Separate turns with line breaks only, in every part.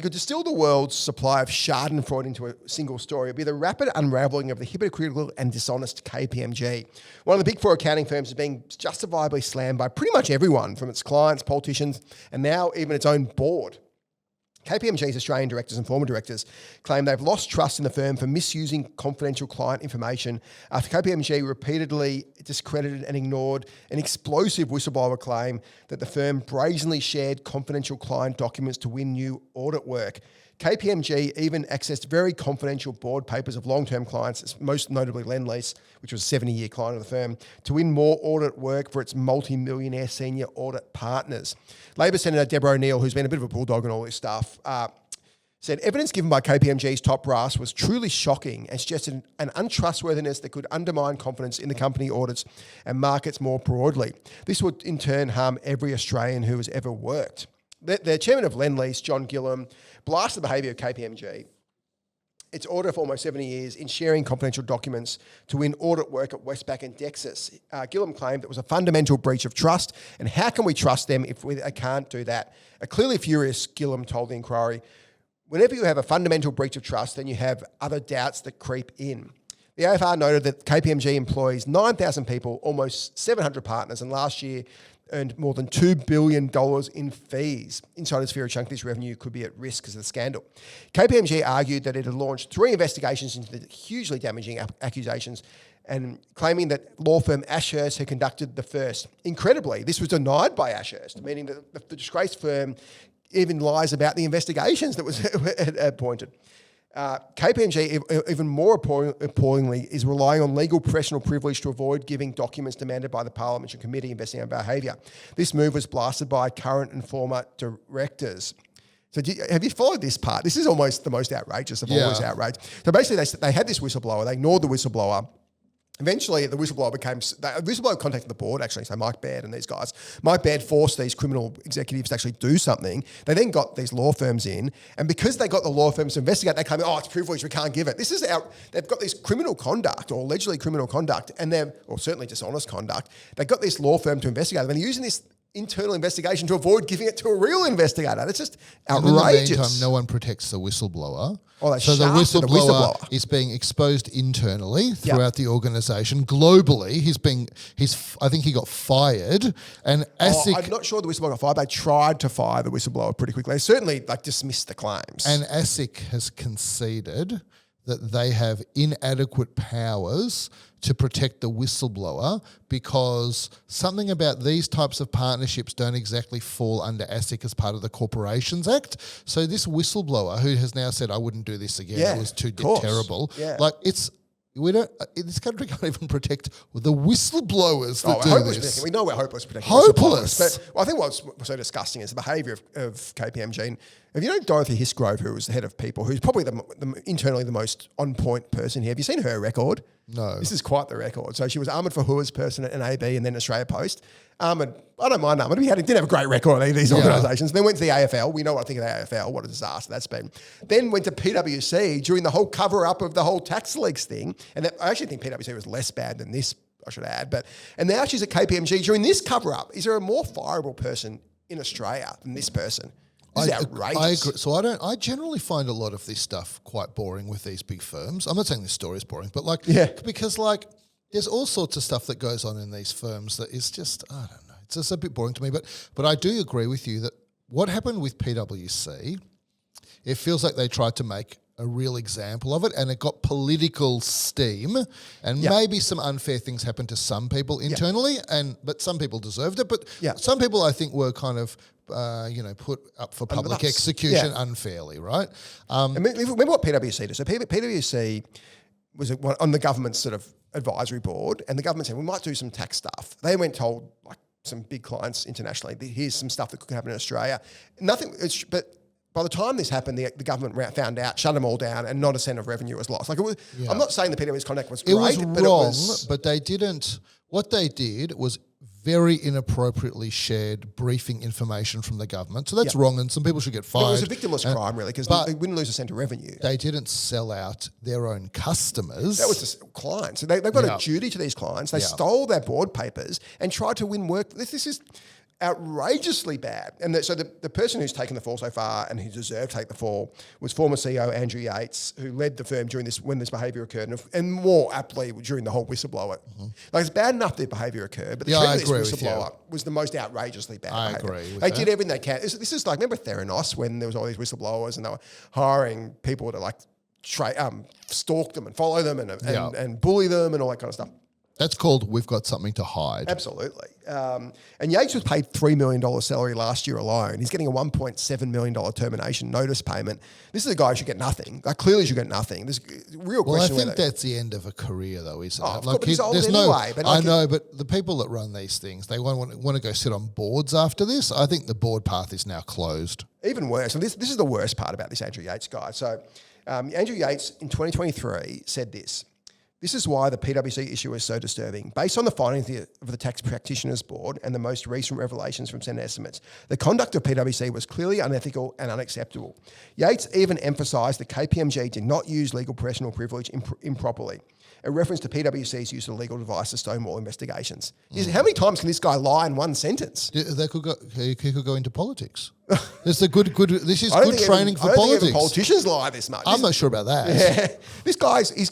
could distill the world's supply of schadenfreude into a single story, it would be the rapid unravelling of the hypocritical and dishonest KPMG. One of the big four accounting firms is being justifiably slammed by pretty much everyone, from its clients, politicians, and now even its own board. KPMG's Australian directors and former directors claim they've lost trust in the firm for misusing confidential client information after KPMG repeatedly discredited and ignored an explosive whistleblower claim that the firm brazenly shared confidential client documents to win new audit work. KPMG even accessed very confidential board papers of long-term clients, most notably Lendlease, which was a 70-year client of the firm, to win more audit work for its multi-millionaire senior audit partners. Labor Senator Deborah O'Neill, who's been a bit of a bulldog in all this stuff, said evidence given by KPMG's top brass was truly shocking and suggested an untrustworthiness that could undermine confidence in the company audits and markets more broadly. This would in turn harm every Australian who has ever worked. The chairman of Lendlease, John Gillam, blasted the behaviour of KPMG, its auditor for almost 70 years, in sharing confidential documents to win audit work at Westpac and Dexus. Gillam claimed it was a fundamental breach of trust, and how can we trust them if they can't do that? Clearly furious, Gillam told the Inquiry, whenever you have a fundamental breach of trust, then you have other doubts that creep in. The AFR noted that KPMG employs 9,000 people, almost 700 partners, and last year earned more than $2 billion in fees. Insiders fear a chunk of this revenue could be at risk because of the scandal. KPMG argued that it had launched 3 investigations into the hugely damaging accusations and claiming that law firm Ashurst had conducted the first. Incredibly, this was denied by Ashurst, meaning that the disgraced firm even lies about the investigations that was appointed. KPMG, even more appallingly, is relying on legal professional privilege to avoid giving documents demanded by the Parliamentary Committee investigating behaviour. This move was blasted by current and former directors. So have you followed this part? This is almost the most outrageous of all this outrage. So basically they had this whistleblower, they ignored the whistleblower. Eventually, the whistleblower contacted the board, actually, so Mike Baird and these guys. Mike Baird forced these criminal executives to actually do something. They then got these law firms in, and because they got the law firms to investigate, they came, it's privileged, we can't give it. They've got this criminal conduct, or allegedly criminal conduct, or certainly dishonest conduct. They got this law firm to investigate them, and they're using this internal investigation to avoid giving it to a real investigator. That's just outrageous.
And in the meantime, no one protects the whistleblower.
So the
whistleblower is being exposed internally throughout the organisation. Globally, I think he got fired. And ASIC,
I'm not sure the whistleblower got fired. They tried to fire the whistleblower pretty quickly. They certainly dismissed the claims.
And ASIC has conceded that they have inadequate powers to protect the whistleblower because something about these types of partnerships don't exactly fall under ASIC as part of the Corporations Act. So this whistleblower who has now said, I wouldn't do this again, it was too terrible. Yeah. This country can't even protect the whistleblowers that do this.
We know we're hopeless protecting
Hopeless.
But I think what's so disgusting is the behaviour of KPMG. And if you know Dorothy Hisgrove, who was the head of people, who's probably internally the most on-point person here, have you seen her record?
No.
This is quite the record. So she was Ahmed Fahour's person at NAB and then Australia Post. Ahmed, I don't mind Ahmed, he didn't have a great record on any of these organisations. Then went to the AFL. We know what I think of the AFL, what a disaster that's been. Then went to PWC during the whole cover-up of the whole tax leaks thing. And I actually think PWC was less bad than this, I should add. And now she's at KPMG during this cover-up. Is there a more fireable person in Australia than this person? This is outrageous.
I agree. So I generally find a lot of this stuff quite boring with these big firms. I'm not saying this story is boring, but because there's all sorts of stuff that goes on in these firms that is just, I don't know, it's just a bit boring to me. But I do agree with you that what happened with PWC, it feels like they tried to make a real example of it and it got political steam and maybe some unfair things happened to some people internally but some people deserved it. But some people I think were kind of put up for public execution unfairly, right?
Remember what PwC did? So PwC was on the government's sort of advisory board, and the government said, we might do some tax stuff. They went told some big clients internationally, here's some stuff that could happen in Australia. But by the time this happened, the government found out, shut them all down, and not a cent of revenue was lost. I'm not saying the PwC's conduct was great.
It was wrong, but they didn't. What they did was very inappropriately shared briefing information from the government. So that's wrong, and some people should get fired.
But it was a victimless crime, really, because they wouldn't lose a cent of revenue.
They didn't sell out their own customers.
That was the clients. So they've got a duty to these clients. They stole their board papers and tried to win work. This is outrageously bad. And so the person who's taken the fall so far and who deserved to take the fall was former CEO Andrew Yates, who led the firm when this behaviour occurred, and more aptly during the whole whistleblower. Like, it's bad enough that behaviour occurred, but the treatment of this whistleblower was the most outrageously bad behaviour.
I agree with
They
that.
did everything they can. This is like, remember Theranos when there was all these whistleblowers and they were hiring people to like stalk them and follow them and bully them and all that kind of stuff.
That's called we've got something to hide.
Absolutely. And Yates was paid $3 million salary last year alone. He's getting a $1.7 million termination notice payment. This is a guy who should get nothing. Like, clearly should get nothing. There's a real question.
Well, I think that's the end of a career, though, isn't it?
Like, he's old anyway.
I know, but the people that run these things, they want to go sit on boards after this. I think the board path is now closed.
Even worse. And this is the worst part about this Andrew Yates guy. So Andrew Yates in 2023 said this. This is why the PWC issue is so disturbing. Based on the findings of the Tax Practitioners Board and the most recent revelations from Senate estimates, the conduct of PWC was clearly unethical and unacceptable. Yates even emphasised that KPMG did not use legal professional privilege improperly, a reference to PWC's use of legal device to stonewall investigations. How many times can this guy lie in one sentence?
He could go into politics. This is good training for politics.
I don't think even politicians lie this much.
I'm not sure about that.
Yeah. This guy's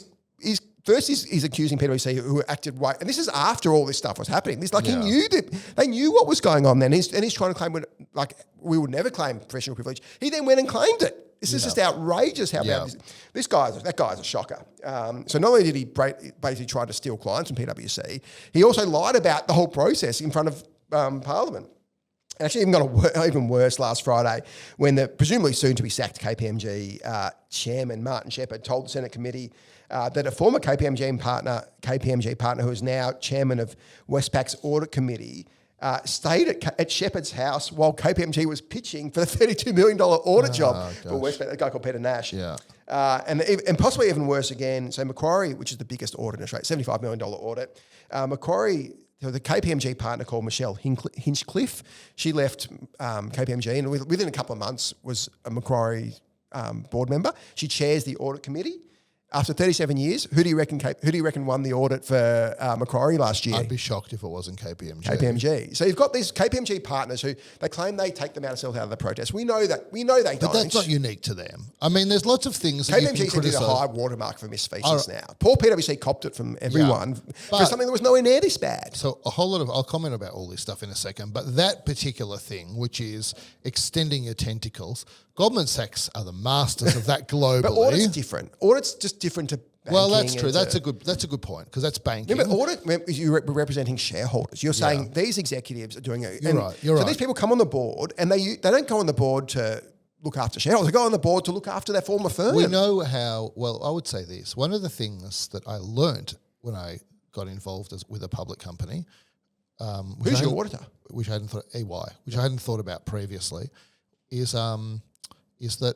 First, he's accusing PWC who acted right, and this is after all this stuff was happening. He knew that they knew what was going on then, and he's trying to claim we would never claim professional privilege. He then went and claimed it. This is just outrageous how bad this guy's a shocker. So not only did he basically try to steal clients from PWC, he also lied about the whole process in front of Parliament. Actually, even got even worse last Friday when the presumably soon to be sacked KPMG chairman Martin Shepherd told the Senate committee that a former KPMG partner who is now chairman of Westpac's audit committee stayed at Shepherd's house while KPMG was pitching for the $32 million audit job for Westpac, a guy called Peter Nash.
Yeah.
And possibly even worse again, so Macquarie, which is the biggest audit in Australia, $75 million audit, Macquarie, the KPMG partner called Michelle Hinchcliffe, she left KPMG and within a couple of months was a Macquarie board member. She chairs the audit committee. After 37 years, who do you reckon won the audit for Macquarie last year?
I'd be shocked if it wasn't KPMG.
KPMG. So you've got these KPMG partners who they claim they take them out of the protest. We know they don't.
But that's not unique to them. I mean, there's lots of things that you can criticize.
KPMG did a high watermark for misfeasance now. Poor PwC copped it from everyone for something that was nowhere near this bad.
So I'll comment about all this stuff in a second, but that particular thing, which is extending your tentacles, Goldman Sachs are the masters of that globally.
But audit's different. Audit's just different to banking.
Well, that's true. That's a good point because that's banking.
But audit, you're representing shareholders. You're saying these executives are doing it.
You're right.
These people come on the board and they don't go on the board to look after shareholders. They go on the board to look after their former firm.
We know how, well, I would say this. One of the things that I learnt when I got involved with a public company.
Who's your auditor?
Which I hadn't thought, EY, which I hadn't thought about previously, is that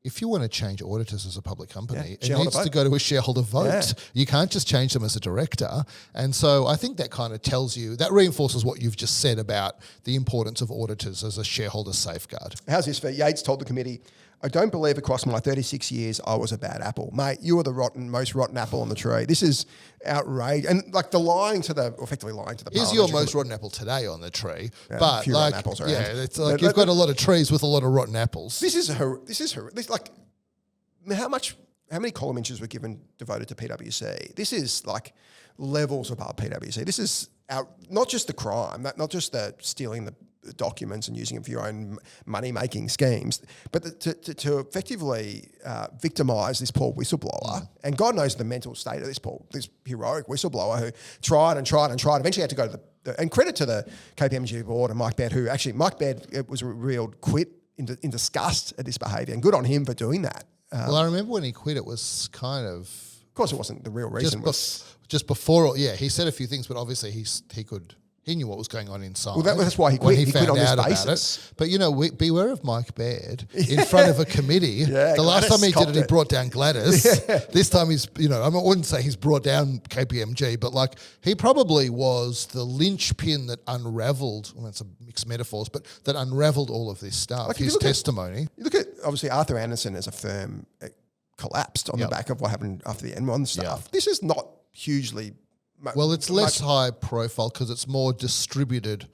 if you want to change auditors as a public company, it needs to go to a shareholder vote. Yeah. You can't just change them as a director. And so I think that kind of tells you, that reinforces what you've just said about the importance of auditors as a shareholder safeguard.
How's this for Yates told the committee, I don't believe across my 36 years I was a bad apple. Mate, you were the most rotten apple on the tree. This is outrageous. And like effectively lying to the
Is your most rotten apple today on the tree?
Yeah,
but
a few rotten apples around.
Yeah, it's like you've got a lot of trees with a lot of rotten apples.
This is like, how many column inches were devoted to PWC? This is like levels above PWC. This is not just the crime, not just the stealing the documents and using them for your own money-making schemes, but to effectively victimise this poor whistleblower. And God knows the mental state of this heroic whistleblower who tried and tried and tried. Eventually had to go to and credit to the KPMG board and Mike Baird, it was revealed quit in disgust at this behaviour. And good on him for doing that.
Well, I remember when he quit, it was kind of...
Of course, it wasn't the real reason.
Just before, he said a few things, but obviously he knew what was going on inside.
Well, that's why he quit. He quit on this basis.
But, beware of Mike Baird in front of a committee. The last time he did it, he brought down Gladys. This time he's, I wouldn't say he's brought down KPMG, but he probably was the linchpin that unravelled, it's a mixed metaphors, but that unravelled all of this stuff, his testimony.
You look at, obviously, Arthur Andersen as a firm collapsed on the back of what happened after the Enron stuff. This is not hugely...
Well, it's less high profile because it's more distributed,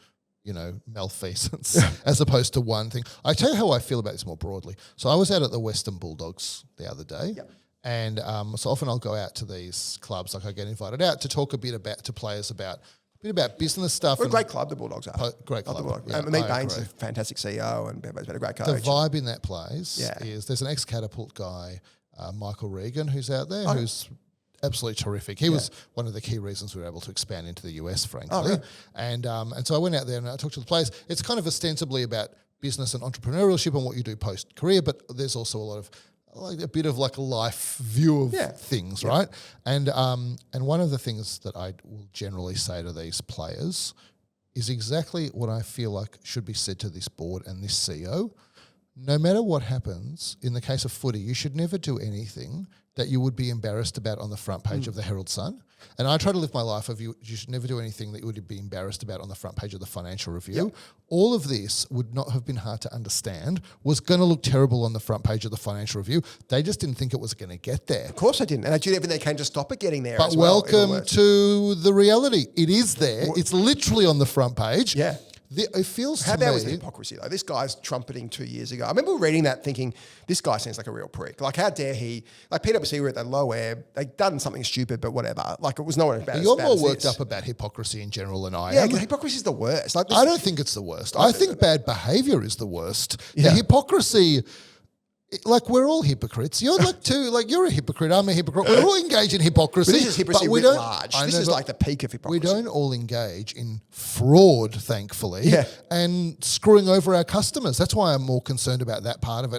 malfeasance as opposed to one thing. I tell you how I feel about this more broadly. So I was out at the Western Bulldogs the other day.
Yep.
And so often I'll go out to these clubs, like I get invited out to talk a bit to players about business stuff.
What a great club the Bulldogs are.
Great club.
Yeah, Meet Baines is a fantastic CEO and Bevo's been a great coach.
The vibe in that place is there's an ex-Catapult guy, Michael Regan, who's out there, who's absolutely terrific. He was one of the key reasons we were able to expand into the US, frankly.
Oh, really?
And so I went out there and I talked to the players. It's kind of ostensibly about business and entrepreneurship and what you do post-career, but there's also a lot of a bit of like a life view of things, right? And one of the things that I will generally say to these players is exactly what I feel like should be said to this board and this CEO. No matter what happens, in the case of footy, you should never do anything that you would be embarrassed about on the front page of the Herald Sun. And I try to live my life of you should never do anything that you would be embarrassed about on the front page of the Financial Review. Yep. All of this would not have been hard to understand, was going to look terrible on the front page of the Financial Review. They just didn't think it was going to get there.
Of course they didn't. And I did everything they can to stop it getting there.
But welcome to the reality. It is there. It's literally on the front page.
Yeah.
It feels
How
to me...
bad was the hypocrisy, though? This guy's trumpeting 2 years ago. I remember reading that thinking, this guy seems like a real prick. Like, how dare he... Like, PWC were at the low ebb. They'd done something stupid, but whatever. Like, it was nowhere as bad as
You're more worked up about hypocrisy in general than I am.
Yeah, hypocrisy is the worst. Like,
I don't think it's the worst. I think bad behaviour is the worst. The hypocrisy... Like, we're all hypocrites. You're you're a hypocrite. I'm a hypocrite. We're all engaged in hypocrisy.
But this is hypocrisy writ large. This is like the peak of hypocrisy.
We don't all engage in fraud, thankfully, and screwing over our customers. That's why I'm more concerned about that part of it.